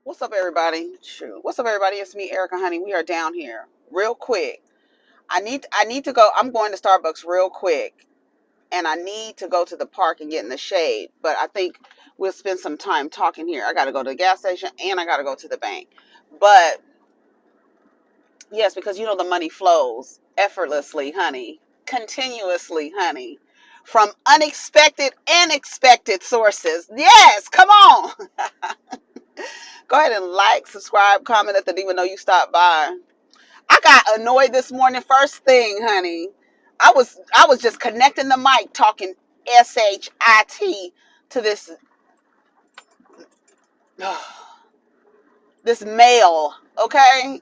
What's up, everybody? Shoot. What's up, everybody? It's me, Erica, honey. We are down here real quick. I need to go. I'm going to Starbucks real quick, and I need to go to the park and get in the shade. But I think we'll spend some time talking here. I got to go to the gas station and I got to go to the bank. But yes, because you know the money flows effortlessly, honey, continuously, honey, from unexpected and expected sources. Yes, come on. Go ahead and like, subscribe, comment, let them even know you stopped by. I got annoyed this morning. First thing, honey, I was just connecting the mic, talking shit to this this male. Okay,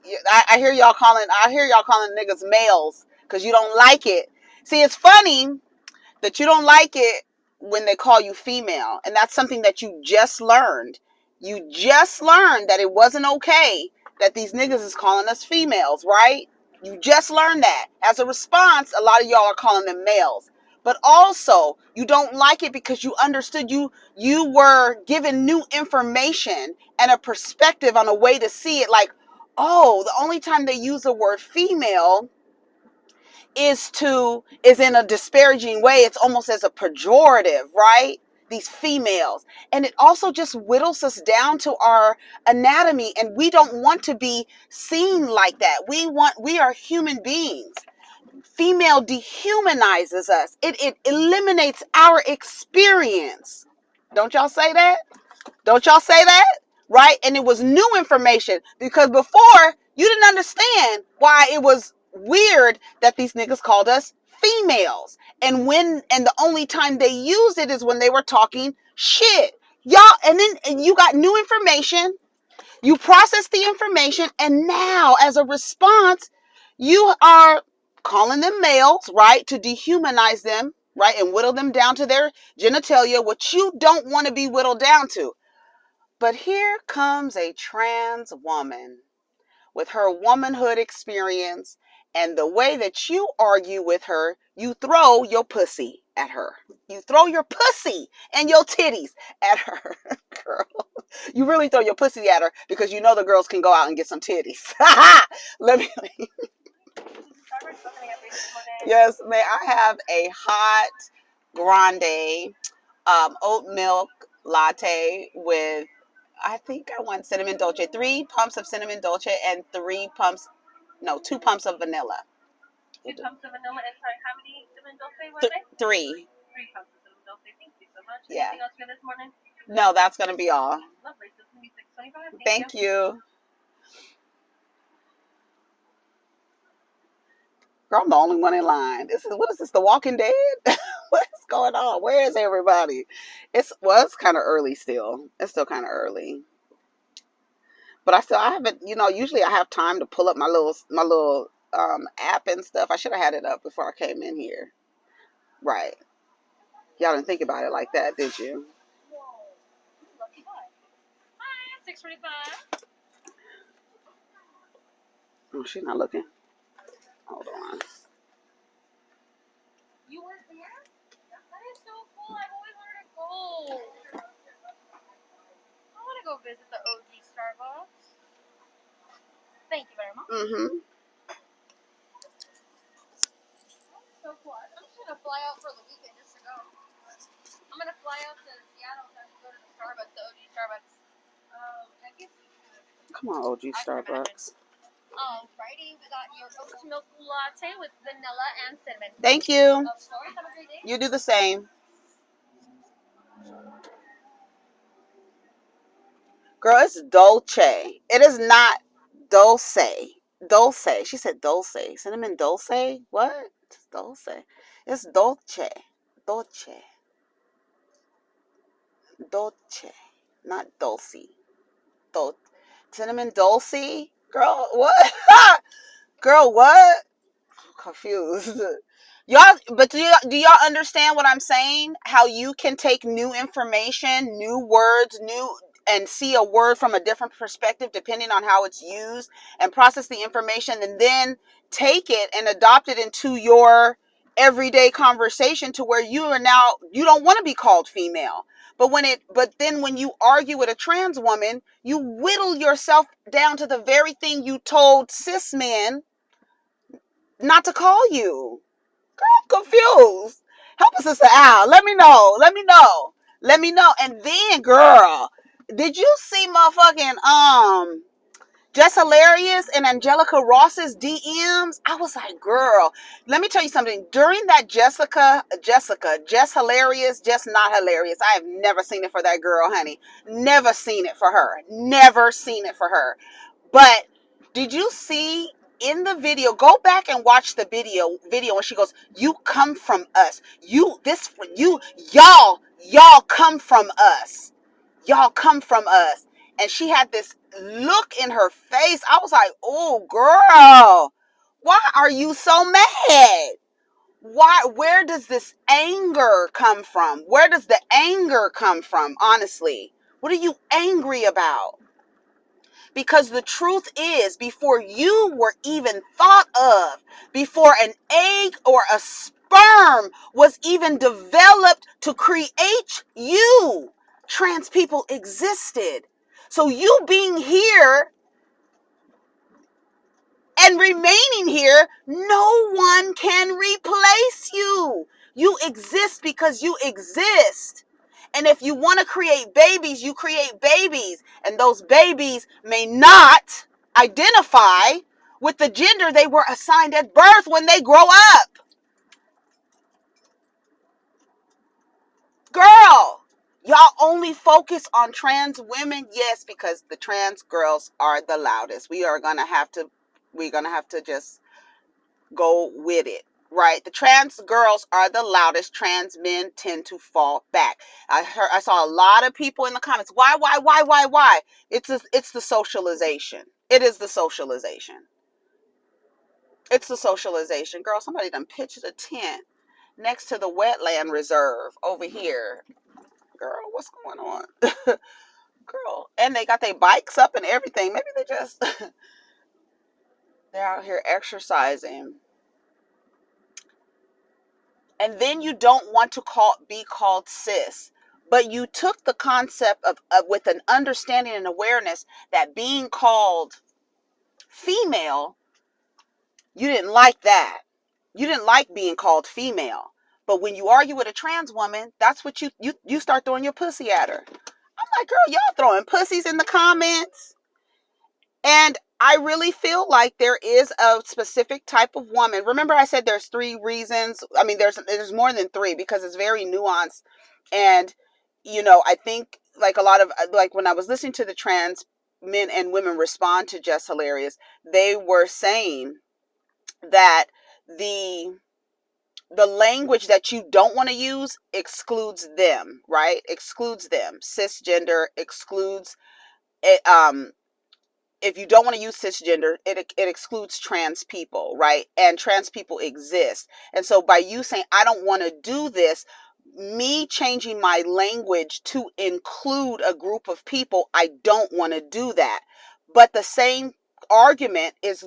I hear y'all calling. I hear y'all calling niggas males because you don't like it. See, it's funny that you don't like it when they call you female, and that's something that you just learned. You just learned that it wasn't okay that these niggas is calling us females, right? You just learned that. As a response, a lot of y'all are calling them males. But also, you don't like it because you understood you were given new information and a perspective on a way to see it. Like, oh, the only time they use the word female is in a disparaging way. It's almost as a pejorative, right? These females. And it also just whittles us down to our anatomy, and we don't want to be seen like that. We are human beings. Female dehumanizes us. It eliminates our experience. Don't y'all say that? Don't y'all say that? Right? And it was new information because before you didn't understand why it was weird that these niggas called us females. And the only time they used it is when they were talking shit. Y'all, and you got new information. You process the information, and now as a response, you are calling them males, right? To dehumanize them, right? And whittle them down to their genitalia, which you don't want to be whittled down to. But here comes a trans woman with her womanhood experience, and the way that you argue with her, you throw your pussy at her. You throw your pussy and your titties at her, girl. You really throw your pussy at her because you know the girls can go out and get some titties. Let me. Yes, may I have a hot grande oat milk latte with, I think I want cinnamon dolce, 3 pumps of cinnamon dolce and 2 pumps of vanilla. 2 pumps of vanilla and sorry, how many cinnamon dolce were they? 3. 3 pumps of cinnamon dolce. Thank you so much. Yeah. Anything else for this morning? No, that's gonna be all. Lovely. So it's gonna be $6.25. Thank you. Girl, I'm the only one in line. What is this? The Walking Dead? What is going on? Where is everybody? It's kind of early still. It's still kind of early. But I haven't, usually I have time to pull up my little app and stuff. I should have had it up before I came in here. Right. Y'all didn't think about it like that, did you? Lucky boy. Hi, $6.25. Oh, she's not looking. Hold on. You were there? That is so cool. I've always wanted to go. I want to go visit the OG Starbucks. Thank you very much. Mm-hmm. So cool. I'm just going to fly out for the weekend just to go. I'm going to fly out to Seattle to go to the Starbucks, the OG Starbucks. I guess. Come on, OG Starbucks. Friday we got your oat milk latte with vanilla and cinnamon. Thank you. Of course. Have a great day. You do the same. Girl, it's dolce. It is not dulce. Dulce. She said dulce. Cinnamon dulce? What? It's dulce. It's dolce. Dolce. Dolce. Not dulce. Cinnamon dulce? Girl, what? Girl, what? I'm confused. But do y'all understand what I'm saying? How you can take new information, new words, and see a word from a different perspective depending on how it's used, and process the information and then take it and adopt it into your everyday conversation to where you don't want to be called female. But then when you argue with a trans woman, you whittle yourself down to the very thing you told cis men not to call you. Girl, I'm confused. Help us, Sister Al. Let me know. Let me know. Let me know. And then, girl, did you see motherfucking Jess Hilarious and Angelica Ross's DMs? I was like, girl, let me tell you something. During that Jess Hilarious, Jess not hilarious. I have never seen it for that girl, honey. Never seen it for her. Never seen it for her. But did you see in the video? Go back and watch the video when she goes, "You come from us. Y'all come from us. Y'all come from us." And she had this look in her face. I was like, "Oh, girl, why are you so mad? Where does this anger come from? Where does the anger come from? Honestly, what are you angry about?" Because the truth is, before you were even thought of, before an egg or a sperm was even developed to create you, trans people existed. So you being here and remaining here, no one can replace you. You exist because you exist. And if you want to create babies, you create babies. And those babies may not identify with the gender they were assigned at birth when they grow up. Girl, y'all only focus on trans women. Yes, because the trans girls are the loudest. We're going to have to just go with it. Right, the trans girls are the loudest. Trans men tend to fall back. I saw a lot of people in the comments. Why? It's the socialization. It is the socialization. It's the socialization, girl. Somebody done pitched a tent next to the wetland reserve over here. Girl, what's going on? Girl, and they got their bikes up and everything. Maybe they just they're out here exercising. And then you don't want to be called cis, but you took the concept of with an understanding and awareness that being called female, you didn't like that. You didn't like being called female. But when you argue with a trans woman, that's what you start throwing your pussy at her. I'm like, girl, y'all throwing pussies in the comments. And I really feel like there is a specific type of woman. Remember I said there's 3 reasons. I mean, there's more than 3 because it's very nuanced. And, I think like a lot of, like when I was listening to the trans men and women respond to Just Hilarious, they were saying that the language that you don't want to use excludes them, right? Excludes them. Cisgender excludes it. If you don't want to use cisgender, it excludes trans people, right? And trans people exist. And so by you saying, I don't want to do this, me changing my language to include a group of people, I don't want to do that. But the same argument is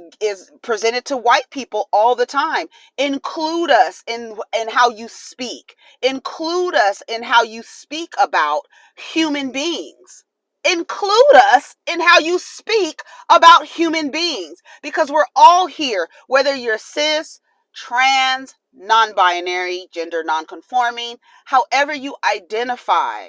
presented to white people all the time. Include us in how you speak. Include us in how you speak about human beings. Include us in how you speak about human beings, because we're all here, whether you're cis, trans, non-binary, gender non-conforming, however you identify.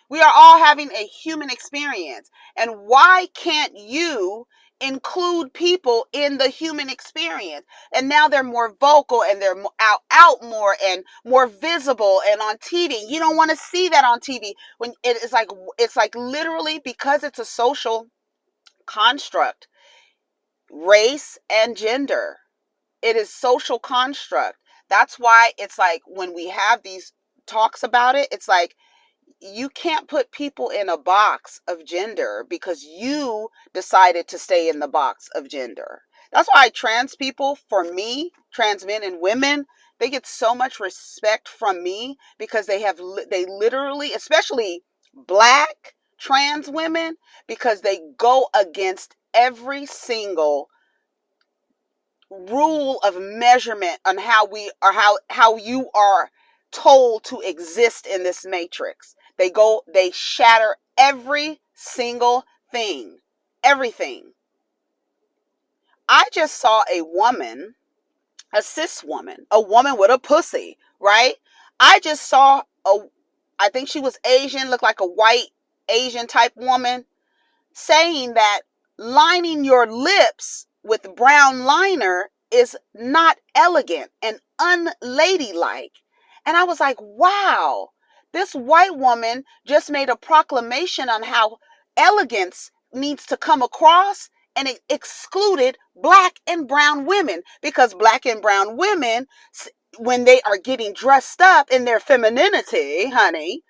We are all having a human experience. And why can't you include people in the human experience? And now they're more vocal and they're out more and more visible and on TV. You don't want to see that on TV. When it's like literally, because it's a social construct, race and gender. It is social construct. That's why it's like when we have these talks about it, it's like, you can't put people in a box of gender because you decided to stay in the box of gender. That's why trans people, for me, trans men and women, they get so much respect from me because they literally, especially Black trans women, because they go against every single rule of measurement on how you are told to exist in this matrix. They shatter every single thing, everything. I just saw a woman, a cis woman, a woman with a pussy, right? I just saw I think she was Asian, looked like a white Asian type woman, saying that lining your lips with brown liner is not elegant and unladylike. And I was like, wow, this white woman just made a proclamation on how elegance needs to come across, and it excluded black and brown women, because black and brown women, when they are getting dressed up in their femininity, honey,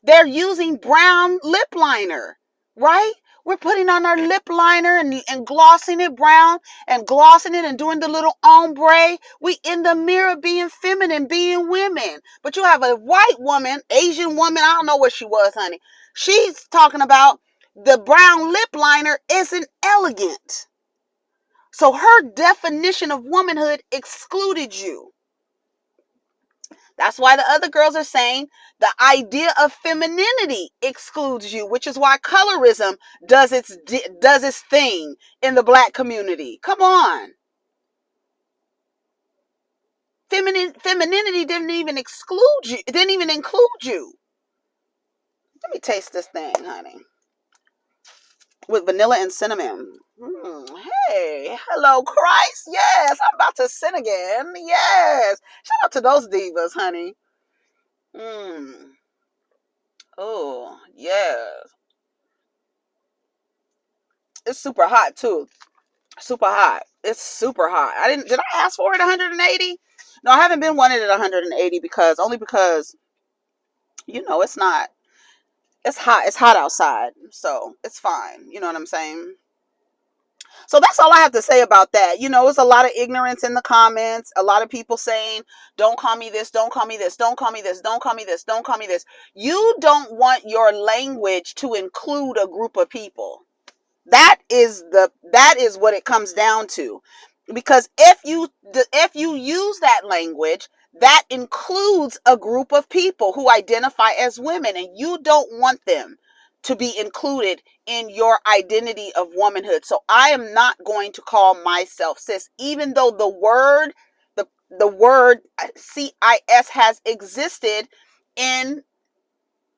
they're using brown lip liner, right? We're putting on our lip liner and glossing it brown and glossing it and doing the little ombre. We in the mirror being feminine, being women. But you have a white woman, Asian woman, I don't know what she was, honey. She's talking about the brown lip liner isn't elegant. So her definition of womanhood excluded you. That's why the other girls are saying the idea of femininity excludes you, which is why colorism does its thing in the black community. Come on. Femininity didn't even exclude you. It didn't even include you. Let me taste this thing, honey. With vanilla and cinnamon. Hey, hello, Christ. Yes, I'm about to sin again. Yes. Shout out to those divas, honey. Oh, yes. It's super hot, too. Super hot. It's super hot. Did I ask for it 180? No, I haven't been wanted at 180 because it's not, it's hot outside. So it's fine. You know what I'm saying? So that's all I have to say about that. It's a lot of ignorance in the comments. A lot of people saying, don't call me this, don't call me this, don't call me this, don't call me this, don't call me this. You don't want your language to include a group of people. That is what it comes down to. Because if you use that language, that includes a group of people who identify as women, and you don't want them to be included in your identity of womanhood. So I am not going to call myself cis, even though the word CIS has existed in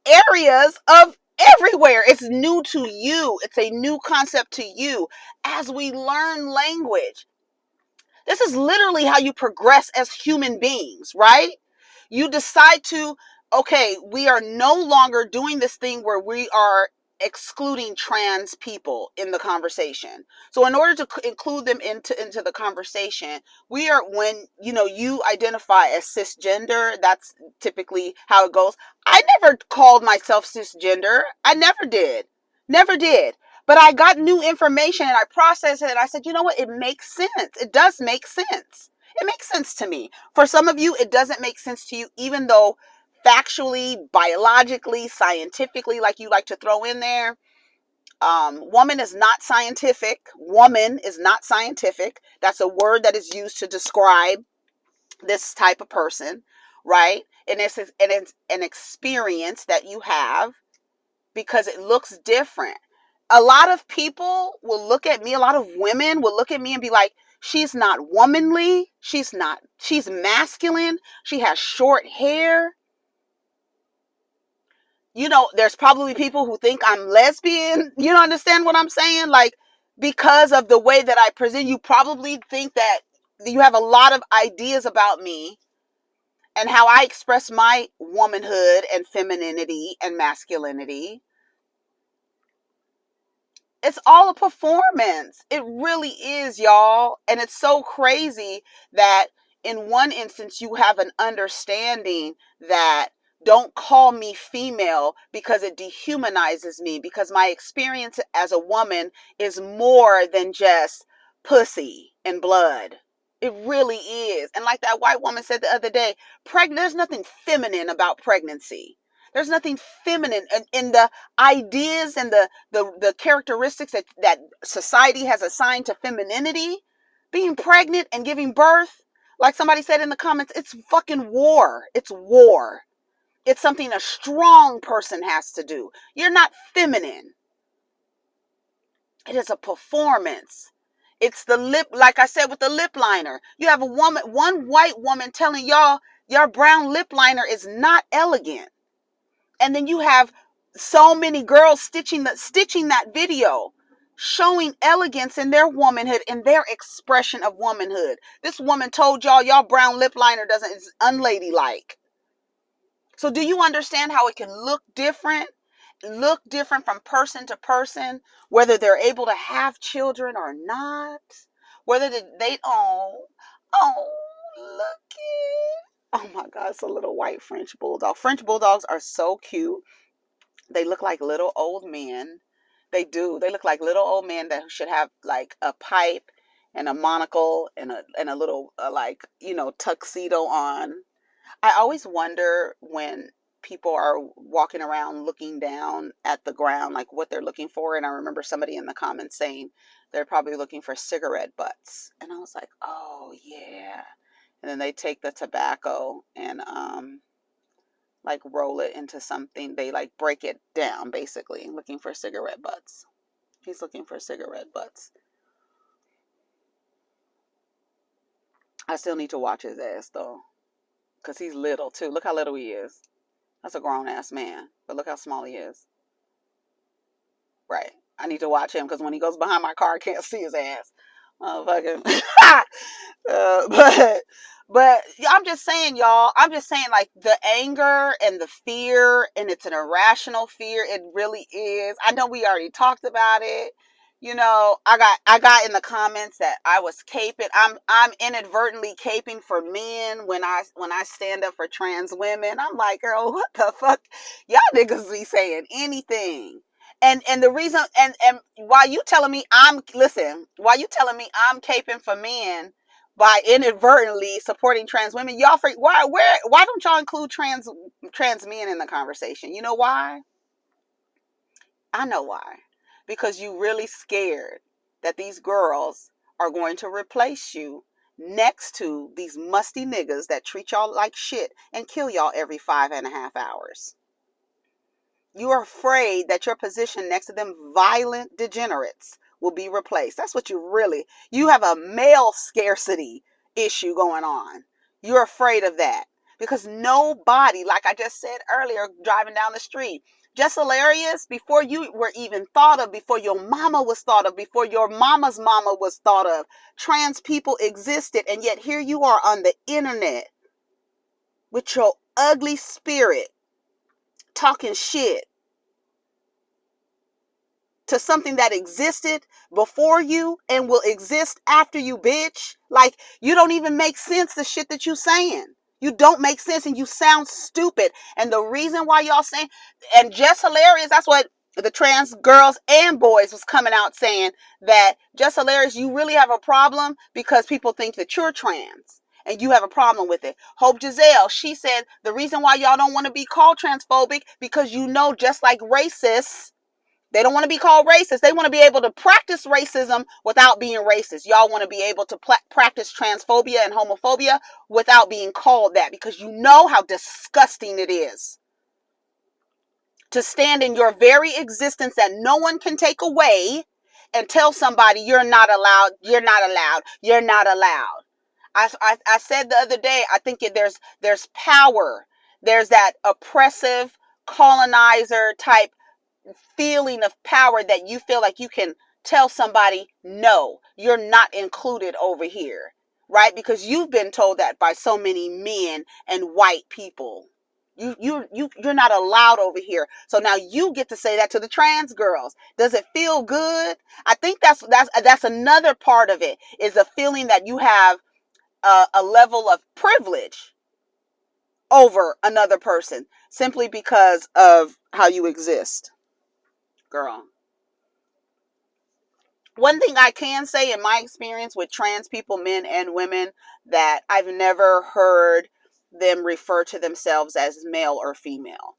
areas of everywhere. It's new to you. It's a new concept to you. As we learn language, this is literally how you progress as human beings, right? You decide to, okay, we are no longer doing this thing where we are excluding trans people in the conversation. So in order to include them into the conversation, when you identify as cisgender, that's typically how it goes. I never called myself cisgender. I never did. But I got new information and I processed it and I said, you know what? It makes sense. It does make sense. It makes sense to me. For some of you, it doesn't make sense to you, even though factually, biologically, scientifically, like you like to throw in there, woman is not scientific. Woman is not scientific. That's a word that is used to describe this type of person, right? And it's an experience that you have because it looks different. A lot of people will look at me, a lot of women will look at me and be like, she's not womanly, she's masculine, she has short hair. There's probably people who think I'm lesbian. You don't understand what I'm saying? Like, because of the way that I present, you probably think that you have a lot of ideas about me and how I express my womanhood and femininity and masculinity. It's all a performance. It really is, y'all. And it's so crazy that in one instance you have an understanding that don't call me female because it dehumanizes me, because my experience as a woman is more than just pussy and blood. It really is. And like that white woman said the other day, there's nothing feminine about pregnancy. There's nothing feminine in the ideas and the characteristics that society has assigned to femininity. Being pregnant and giving birth, Like somebody said in the comments, it's fucking war. It's war. It's something a strong person has to do. You're not feminine. It is a performance. It's the lip, like I said with the lip liner. You have one white woman telling y'all your brown lip liner is not elegant. And then you have so many girls stitching that video, showing elegance in their womanhood, in their expression of womanhood. This woman told y'all brown lip liner is unladylike. So do you understand how it can look different from person to person, whether they're able to have children or not, whether they look it. Oh my God, it's a little white French bulldog. French bulldogs are so cute. They look like little old men. They do. They look like little old men that should have like a pipe and a monocle and a little tuxedo on. I always wonder when people are walking around looking down at the ground, like what they're looking for. And I remember somebody in the comments saying they're probably looking for cigarette butts. And I was like, oh yeah. And then they take the tobacco and like roll it into something. They like break it down, basically looking for cigarette butts. He's looking for cigarette butts. I still need to watch his ass though, because he's little too. Look how little he is. That's a grown ass man, but look how small he is. Right. I need to watch him because when he goes behind my car, I can't see his ass. Motherfucker. But I'm just saying, y'all. I'm just saying, like the anger and the fear, and it's an irrational fear. It really is. I know we already talked about it. You know, I got in the comments that I was caping. I'm inadvertently caping for men when I stand up for trans women. I'm like, girl, what the fuck? Y'all niggas be saying anything. And the reason and while you telling me I'm caping for men by inadvertently supporting trans women, y'all why don't y'all include trans men in the conversation? You know why? I know why. Because you really scared that these girls are going to replace you next to these musty niggas that treat y'all like shit and kill y'all every 5.5 hours. You're afraid that your position next to them violent degenerates will be replaced. That's what you have a male scarcity issue going on. You're afraid of that because nobody, like I just said earlier, driving down the street, just hilarious, before you were even thought of, before your mama was thought of, before your mama's mama was thought of, trans people existed. And yet here you are on the internet with your ugly spirit talking shit to something that existed before you and will exist after you, bitch. Like, you don't even make sense, the shit that you saying. You don't make sense and you sound stupid. And the reason why y'all saying, and just hilarious, that's what the trans girls and boys was coming out saying, that just hilarious, you really have a problem because people think that you're trans. And you have a problem with it. Hope Giselle, she said, the reason why y'all don't want to be called transphobic, because you know, just like racists, they don't want to be called racist. They want to be able to practice racism without being racist. Y'all want to be able to practice transphobia and homophobia without being called that, because you know how disgusting it is to stand in your very existence that no one can take away and tell somebody you're not allowed, you're not allowed, you're not allowed. I said the other day, I think there's power. There's that oppressive colonizer type feeling of power that you feel like you can tell somebody, no, you're not included over here, right? Because you've been told that by so many men and white people. You're not allowed over here. So now you get to say that to the trans girls. Does it feel good? I think that's another part of it, is a feeling that you have a level of privilege over another person simply because of how you exist. Girl. One thing I can say in my experience with trans people, men and women, that I've never heard them refer to themselves as male or female.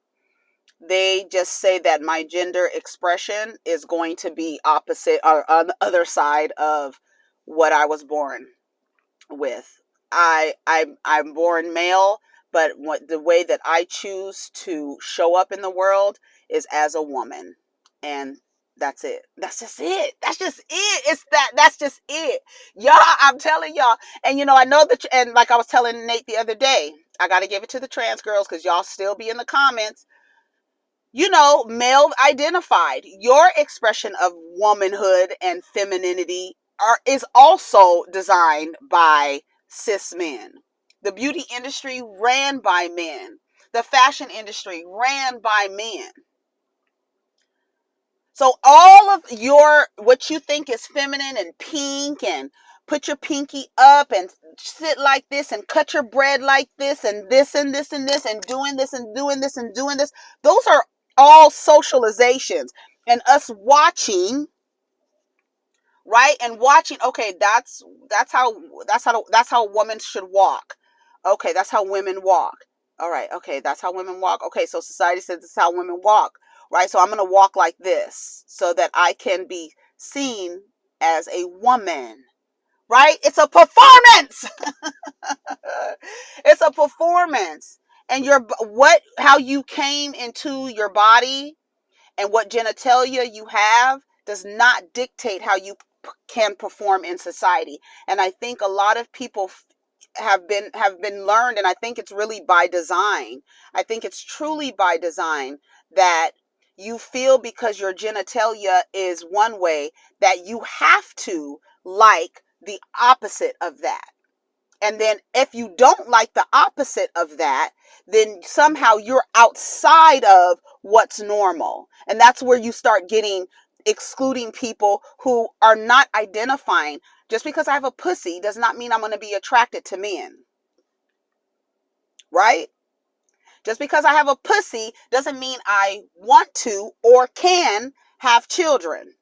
They just say that my gender expression is going to be opposite or on the other side of what I was born with. I'm born male, but the way that I choose to show up in the world is as a woman, and that's it. That's just it. That's just it. That's just it, y'all. I'm telling y'all, and I know that, and like I was telling Nate the other day, I got to give it to the trans girls because y'all still be in the comments. Male identified. Your expression of womanhood and femininity is also designed by cis men. The beauty industry ran by men. The fashion industry ran by men. So all of what you think is feminine and pink, and put your pinky up and sit like this and cut your bread like this and this and this and this and doing this and doing this and doing this, those are all socializations, and us watching, right? And watching, okay, that's how women should walk. Okay, that's how women walk. All right, okay, that's how women walk. Okay, so society says this is how women walk, right? So I'm going to walk like this so that I can be seen as a woman, right? It's a performance. It's a performance. And how you came into your body and what genitalia you have does not dictate how you can perform in society. And I think a lot of people have been learned, and I think it's really by design. I think it's truly by design that you feel, because your genitalia is one way, that you have to like the opposite of that. And then if you don't like the opposite of that, then somehow you're outside of what's normal. And that's where you start excluding people who are not identifying. Just because I have a pussy does not mean I'm going to be attracted to men. Right? Just because I have a pussy doesn't mean I want to or can have children.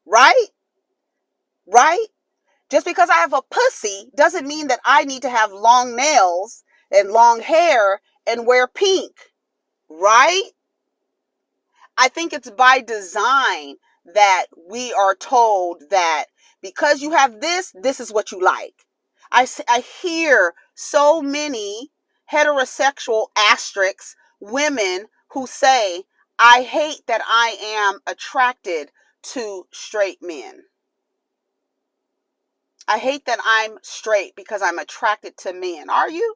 Right? Right? Just because I have a pussy doesn't mean that I need to have long nails and long hair and wear pink, right? I think it's by design that we are told that because you have this is what you like. I hear so many heterosexual asterisks women who say, I hate that I am attracted to straight men. I hate that I'm straight because I'm attracted to men. Are you?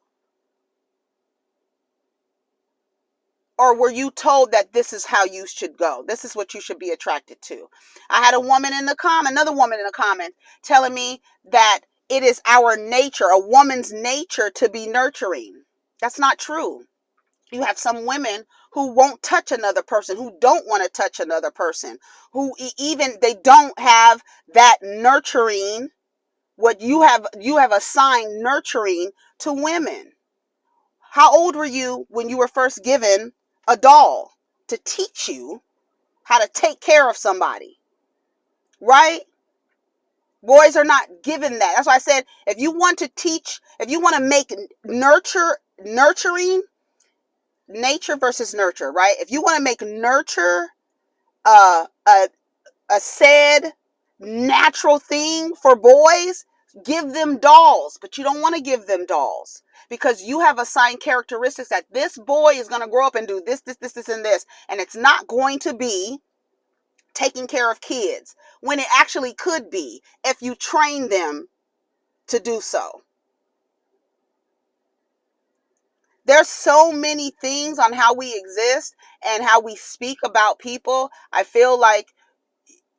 Or were you told that this is how you should go? This is what you should be attracted to. I had another woman in the comment telling me that it is our nature, a woman's nature, to be nurturing. That's not true. You have some women who won't touch another person, who don't want to touch another person, who they don't have that nurturing. What you have assigned nurturing to women. How old were you when you were first given a doll to teach you how to take care of somebody? Right? Boys are not given that. That's why I said, if you want to make nurturing, nature versus nurture, right? If you want to make nurture a said natural thing for boys, give them dolls. But you don't want to give them dolls because you have assigned characteristics that this boy is going to grow up and do this, and this. And it's not going to be taking care of kids when it actually could be if you train them to do so. There's so many things on how we exist and how we speak about people. I feel like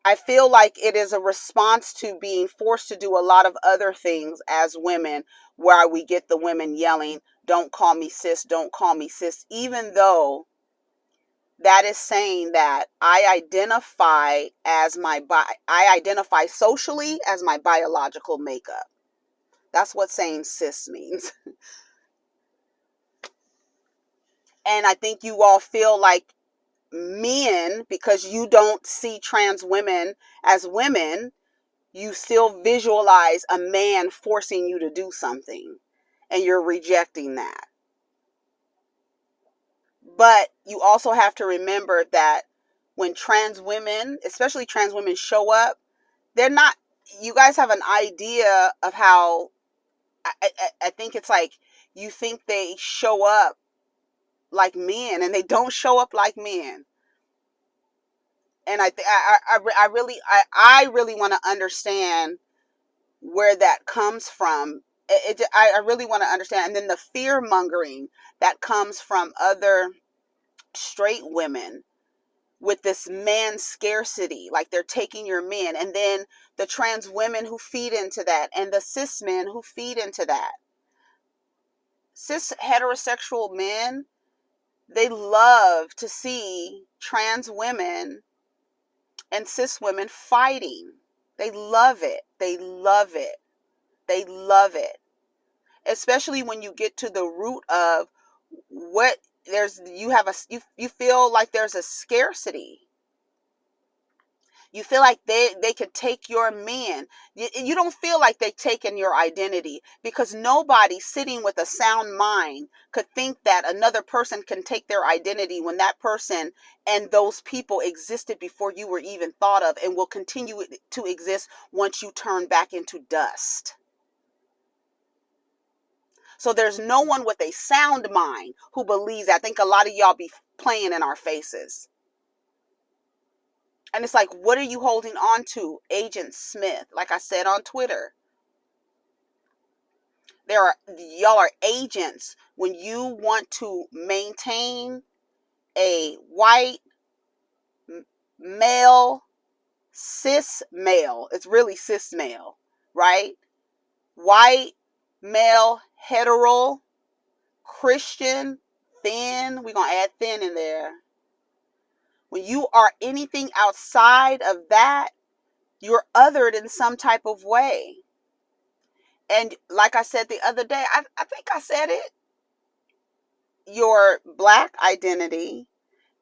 it is a response to being forced to do a lot of other things as women, where we get the women yelling, don't call me sis, don't call me sis, even though that is saying that I identify socially as my biological makeup. That's what saying cis means. And I think you all feel like men, because you don't see trans women as women, you still visualize a man forcing you to do something, and you're rejecting that. But you also have to remember that when trans women, especially trans women, show up, they're not you guys have an idea of how I think it's like you think they show up like men and they don't show up like men. And I really want to understand where that comes from. I really want to understand. And then the fear mongering that comes from other straight women with this man scarcity, like they're taking your men, and then the trans women who feed into that, and the cis men who feed into that. Cis heterosexual men, they love to see trans women and cis women fighting. They love it. They love it. They love it. Especially when you get to the root of what you feel like there's a scarcity. You feel like they could take your men. You don't feel like they've taken your identity, because nobody sitting with a sound mind could think that another person can take their identity when that person and those people existed before you were even thought of, and will continue to exist once you turn back into dust. So there's no one with a sound mind who believes that. I think a lot of y'all be playing in our faces. And it's like, what are you holding on to, Agent Smith? Like I said on Twitter, y'all are agents when you want to maintain a white male, cis male. It's really cis male, right? White male, hetero, Christian, thin. We're going to add thin in there. When you are anything outside of that, you're othered in some type of way. And like I said the other day, I think I said it, your black identity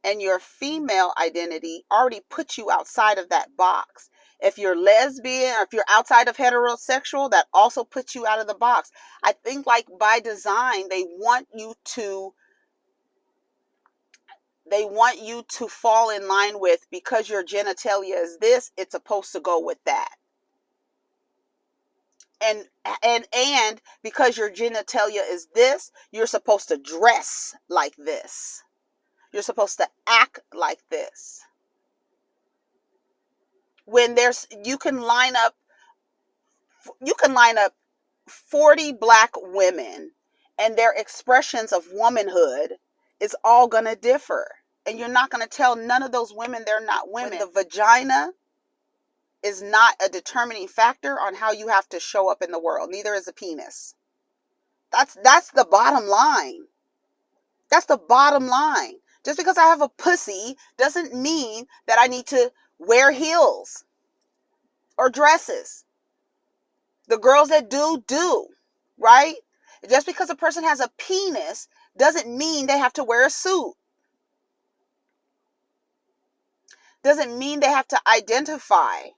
and your female identity already put you outside of that box. If you're lesbian, or if you're outside of heterosexual, that also puts you out of the box. I think like by design, they want you to fall in line with, because your genitalia is this, it's supposed to go with that. And because your genitalia is this, you're supposed to dress like this. You're supposed to act like this. When you can line up 40 black women, and their expressions of womanhood is all going to differ. And you're not going to tell none of those women they're not women. When the vagina is not a determining factor on how you have to show up in the world. Neither is a penis. That's the bottom line. That's the bottom line. Just because I have a pussy doesn't mean that I need to wear heels or dresses. The girls that do, right? Just because a person has a penis doesn't mean they have to wear a suit. Doesn't mean they have to identify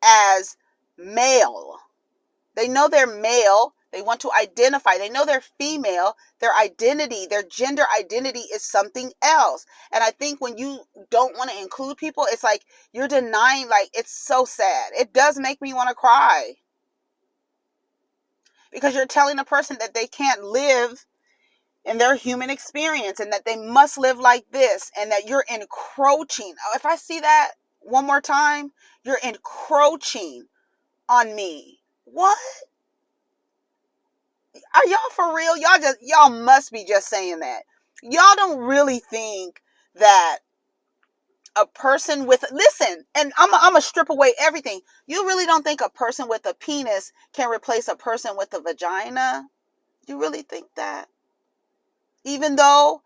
as male. They know they're male. They want to identify. They know they're female. Their identity, their gender identity is something else. And I think when you don't want to include people, it's like you're denying, like, it's so sad. It does make me want to cry. Because you're telling a person that they can't live in their human experience, and that they must live like this, and that you're encroaching. If I see that one more time, you're encroaching on me. What? Are y'all for real? Y'all must be just saying that. Y'all don't really think that a person with, listen, and I'm gonna strip away everything. You really don't think a person with a penis can replace a person with a vagina? You really think that? Even though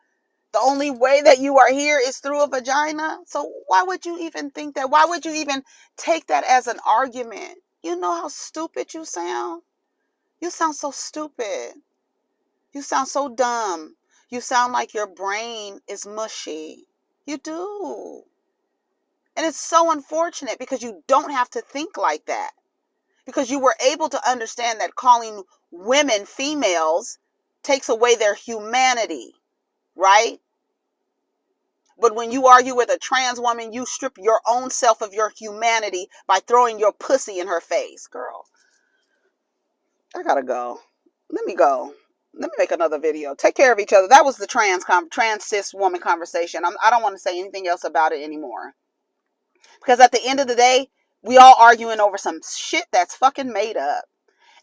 the only way that you are here is through a vagina? So why would you even think that? Why would you even take that as an argument? You know how stupid you sound? You sound so stupid. You sound so dumb. You sound like your brain is mushy. You do. And it's so unfortunate, because you don't have to think like that. Because you were able to understand that calling women females takes away their humanity, right? But when you argue with a trans woman, you strip your own self of your humanity by throwing your pussy in her face. Girl, I gotta go. Let me go. Let me make another video. Take care of each other. That was the trans cis woman conversation. I don't want to say anything else about it anymore. Because at the end of the day, we all arguing over some shit that's fucking made up.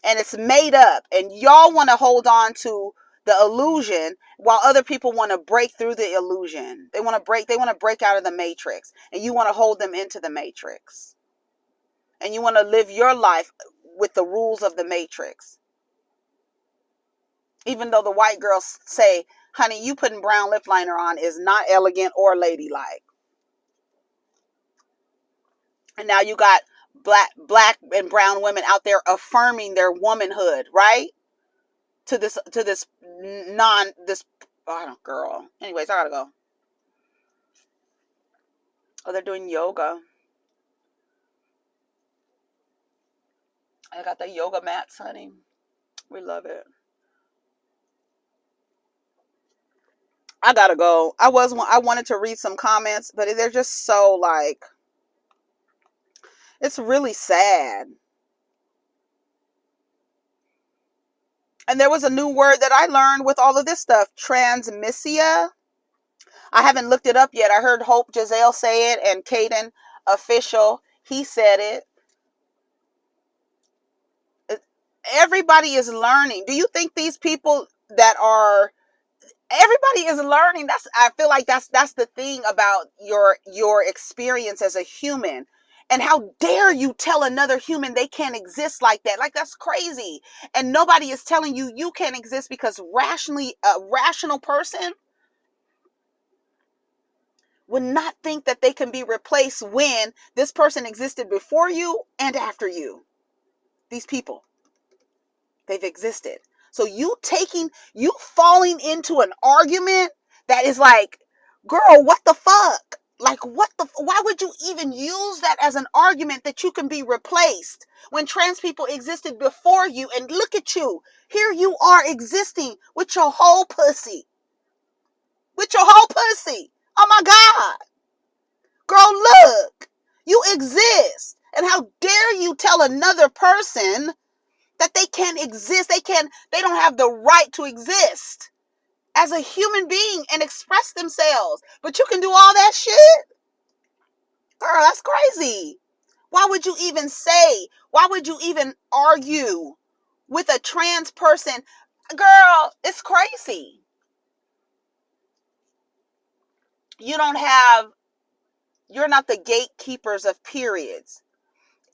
And it's made up. And y'all want to hold on to the illusion while other people want to break through the illusion. They want to break out of the matrix. And you want to hold them into the matrix. And you want to live your life with the rules of the matrix. Even though the white girls say, honey, you putting brown lip liner on is not elegant or ladylike. And now you got black and brown women out there affirming their womanhood, right? To this girl. Anyways, I gotta go. Oh, they're doing yoga. I got the yoga mats, honey. We love it. I gotta go. I wanted to read some comments, but they're just so like, it's really sad. And there was a new word that I learned with all of this stuff, transmissia. I haven't looked it up yet. I heard Hope Giselle say it and Caden Official, he said it. Everybody is learning. Do you think these people that are, everybody is learning? I feel like that's the thing about your experience as a human. And how dare you tell another human they can't exist like that? Like, that's crazy. And nobody is telling you you can't exist, because a rational person would not think that they can be replaced when this person existed before you and after you. These people, they've existed. So you falling into an argument that is like, girl, what the fuck? Like, why would you even use that as an argument that you can be replaced when trans people existed before you? And look at you. Here you are existing with your whole pussy. With your whole pussy. Oh my God. Girl, look. You exist. And how dare you tell another person that they can't exist? They don't have the right to exist as a human being and express themselves. But you can do all that shit? Girl, that's crazy. Why would you even argue with a trans person? Girl, it's crazy. You're not the gatekeepers of periods.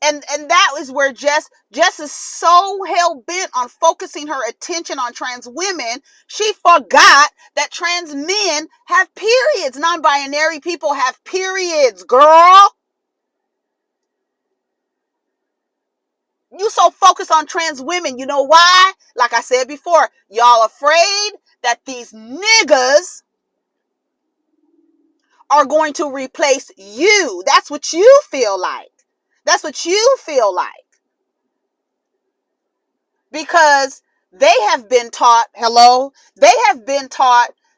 And that is where Jess is so hell-bent on focusing her attention on trans women, she forgot that trans men have periods. Non-binary people have periods, girl. You so focused on trans women. You know why? Like I said before, y'all afraid that these niggas are going to replace you. That's what you feel like. That's what you feel like. Because they have been taught,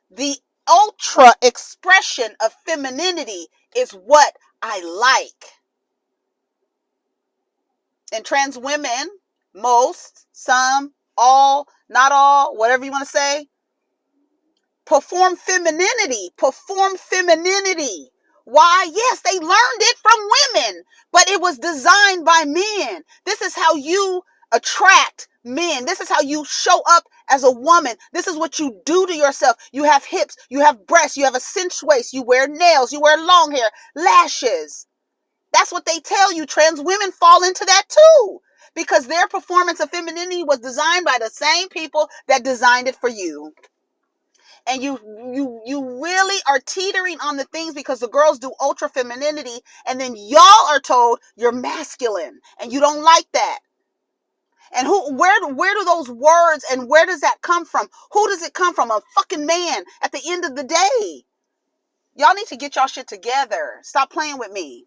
the ultra expression of femininity is what I like. And trans women, most, some, all, not all, whatever you want to say, perform femininity. Why? Yes, they learned it from women, but it was designed by men. This is how you attract men. This is how you show up as a woman. This is what you do to yourself. You have hips, you have breasts, you have a cinched waist, you wear nails, you wear long hair, lashes. That's what they tell you. Trans women fall into that too, because their performance of femininity was designed by the same people that designed it for you. And you really are teetering on the things because the girls do ultra femininity, and then y'all are told you're masculine and you don't like that. And where do those words, and where does that come from? Who does it come from? A fucking man at the end of the day. Y'all need to get y'all shit together. Stop playing with me.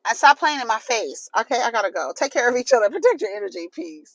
And stop playing in my face. Okay, I gotta go. Take care of each other. Protect your energy. Peace.